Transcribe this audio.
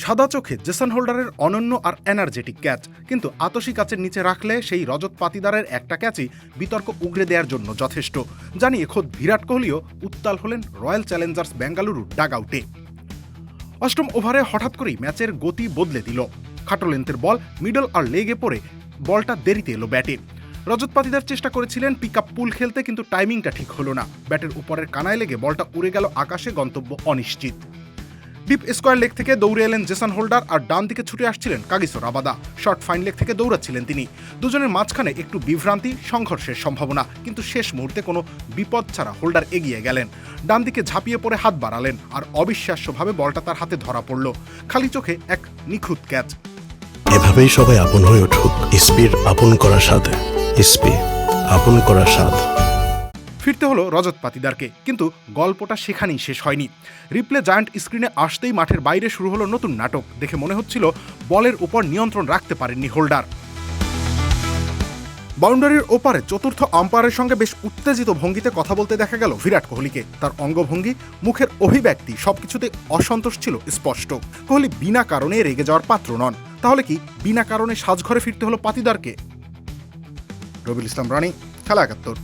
সাদা চোখে জেসন হোল্ডারের অনন্য আর এনার্জেটিক ক্যাচ, কিন্তু আতসী কাচের নিচে রাখলে সেই রজত পাতিদারের একটা ক্যাচই বিতর্ক উগড়ে দেওয়ার জন্য যথেষ্ট। জানিয়ে খোদ বিরাট কোহলিও উত্তাল হলেন রয়্যাল চ্যালেঞ্জার্স বেঙ্গালুরুর ডাগআউটে। অষ্টম ওভারে হঠাৎ করেই ম্যাচের গতি বদলে দিল। খাটো লেন্থের বল মিডল আর লেগে পড়ে বলটা দেরিতে এলো ব্যাটে। রজত পাতিদার চেষ্টা করেছিলেন পিক আপ পুল খেলতে, কিন্তু টাইমিংটা ঠিক হলো না। ব্যাটের উপরের কানায় লেগে বলটা উড়ে গেল আকাশে, গন্তব্য অনিশ্চিত। ডিপ স্কোয়ার লেগ থেকে দৌড়ে এলেন জেসন হোল্ডার, আর ডান দিকে ছুটে আসছিলেন Kagiso Rabada. Short fine leg থেকে দৌড়াচ্ছিলেন তিনি। দুজনের মাঝখানে একটু বিভ্রান্তি, সংঘর্ষের সম্ভাবনা, কিন্তু শেষ মুহূর্তে কোনো বিপদ ছাড়া হোল্ডার এগিয়ে গেলেন। ডান দিকে ঝাঁপিয়ে পড়ে হাত বাড়ালেন, আর অবিশ্বাস্যভাবে বলটা তার হাতে ধরা পড়ল। খালি চোখে এক নিখুঁত ক্যাচ। এভাবেই সবাই আপন হয়ে উঠুক ইসপির আপন করার সাথে। ইসপি, আপন করার স্বাদ। ফিরতে হলো রজত পাতিদারকে, কিন্তু গল্পটা সেখানেই শেষ হয়নি। রিপ্লে জায়ান্ট স্ক্রিনে আসতেই মাঠের বাইরে শুরু হলো নতুন নাটক। দেখে মনে হচ্ছিল বলের উপর নিয়ন্ত্রণ রাখতে পারেননি হোল্ডার। বাউন্ডারির ওপারে চতুর্থ আম্পায়ারের সঙ্গে বেশ উত্তেজিত ভঙ্গিতে কথা বলতে দেখা গেল বিরাট কোহলিকে। তার অঙ্গভঙ্গি, মুখের অভিব্যক্তি সবকিছুতে অসন্তোষ ছিল স্পষ্ট। কোহলি বিনা কারণে রেগে যাওয়ার পাত্র নন। তাহলে কি বিনা কারণে সাজঘরে ফিরতে হলো পাতিদারকে? রবিউল ইসলাম রানী, খেলা ৭১।